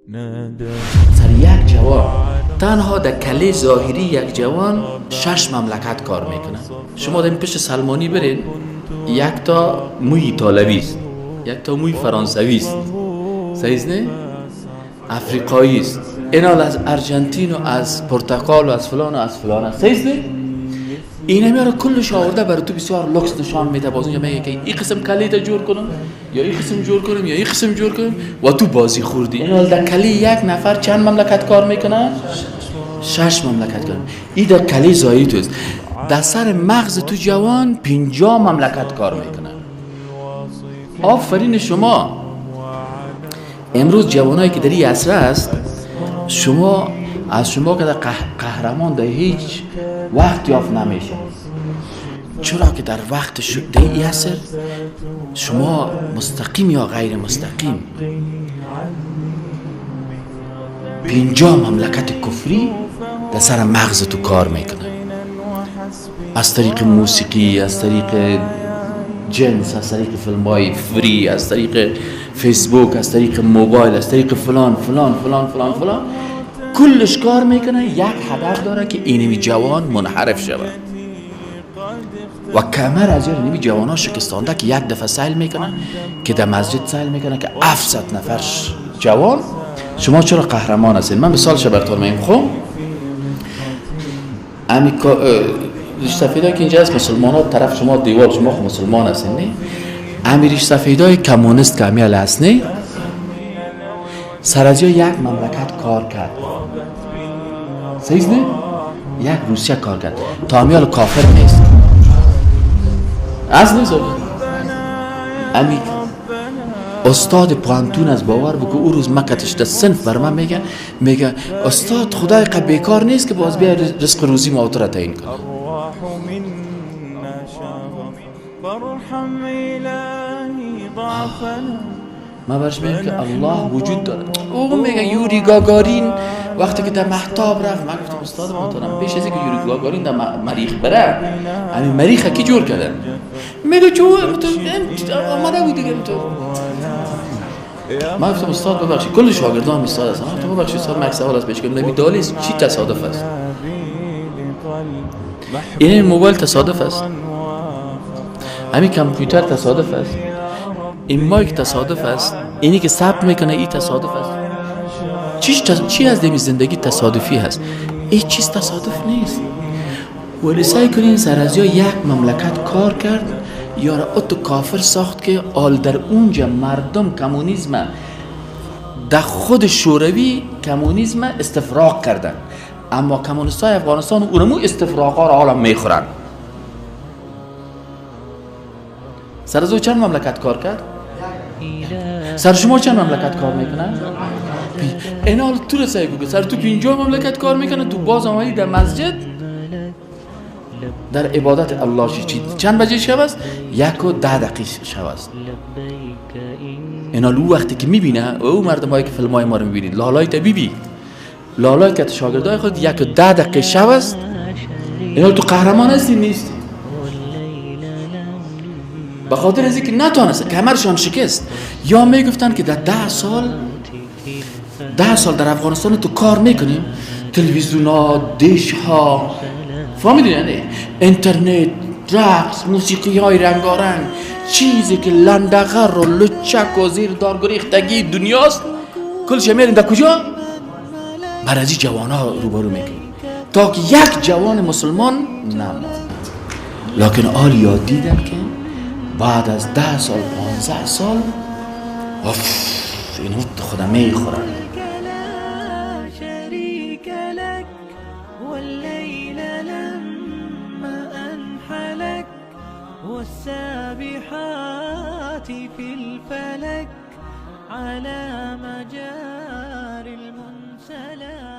سر یک جوان تنها در کله ظاهری یک جوان 6 مملکت کار میکنه. شما در این پشت سلمانی برین، یک تا موی ایتالوی است، یک تا موی فرانسوی است، صحیح نه؟ افریقایی است، اینال از ارژانتین و از پرتغال و از فلان و از فلان است، صحیح نه؟ اینا میاره کلش آورده برای تو بسیار لوکس نشان میده. باز اونجا میگه که این قسم کلیت جور کنم یا این قسم جور کنم یا این قسم جور کنم و تو بازی خوردی. این حال در کلی یک نفر چند مملکت کار میکنه؟ 6 مملکت کار. این در کلی ظاهری توست. در سر مغز تو جوان 50 مملکت کار میکنه. آفرین شما. امروز جوانایی که در این عصر است، شما از شما که در قهرمان در هیچ وقت یافت نمیشه. چرا که در وقت در این عصر شما مستقیم یا غیر مستقیم 50 مملکت کفری در سر مغز تو کار میکنه، از طریق موسیقی، از طریق جنس، از طریق فیلم های فری، از طریق فیسبوک، از طریق موبایل، از طریق فلان فلان فلان فلان فلان، کلش کار میکنه. یک هدف داره که اینمی جوان منحرف شود و کمر از اینمی جوان ها شکستانده که یک دفعه سیل میکنه که در مسجد سیل میکنه که 700 نفر جوان. شما چرا قهرمان هستین؟ من مثال شبرتون میم خون ریش سفیدایی که اینجا هست مسلمان ها طرف شما دیوال، شما خود مسلمان هستین نه؟ امی ریش سفیدای کمونیست که امیال هست نه؟ سر از یک مملکت کار کرد، صحیح نه؟ یک روسیه کار کرد تا امیال کافر نیست از نیست. امی استاد پانتون از باور بگو او روز مکتش در صنف بر من میگه استاد خدای قد بیکار نیست که باز بیا رزق روزی موتر را تعیین کنه. ما برش میگم که الله وجود داره. او میگه یوری گاگارین وقتی که در مهتاب رفت، من گفتم استاد محترم بیش از اینکه یوری گاگارین در مریخ بره، همین مریخ کی جور کردن؟ میگه چون آمده بود دیگه تو. من گفتم استاد ببخشید کل شاگردان استاد هستن. تو ببخشید استاد مکس سوال است بهش گفتم نمیدالی چی تصادف است؟ این موبایل تصادف است، همین کامپیوتر تصادف است، این مایک تصادف است، اینی که ثبت میکنه این تصادف است. چی از دمی زندگی تصادفی هست؟ هیچ چیز تصادف نیست. ولی سعی کنین سر از یک مملکت کار کرد یا را اتو کافر ساخت که آل در اونجا مردم کمونیسم در خود شوروی کمونیسم استفراغ کردن، اما کمونیستای افغانستان اونمو استفراغا را حالا میخورن. سر از او چند مملکت کار کرد؟ سر شما چند مملکت کار میکنن؟ این حال تو رسایی بگو سر تو 50 مملکت کار میکنه، تو باز آمدی در مسجد در عبادت الله چند بجه شب است؟ 1:10 شب است. این حال او وقتی که میبینه او مردم هایی که فیلم های ما رو میبینید لالای طبیبی لالای که شاگردای خود 1:10 شب است، این حال تو قهرمان هستی نیستی؟ به خاطر از اینکه نتونست کمرشان شکست. یا میگفتن که در 10 سال در افغانستان تو کار میکنیم، تلویزیون ها، دیش ها، فهمیدین یعنی اینترنت، رقص، موسیقی های رنگارنگ، چیزی که لندغر و لچک و زیر دارگریختگی دنیاست، کلش میرین در کجا؟ بر از این جوان ها روبرو میکنیم تا که یک جوان مسلمان نماند. لکن آل یاد دیدن که بعد از 10 سال 15 سال اینو خودم میخورن. والسابحات في الفلك على مجاري المنسلات.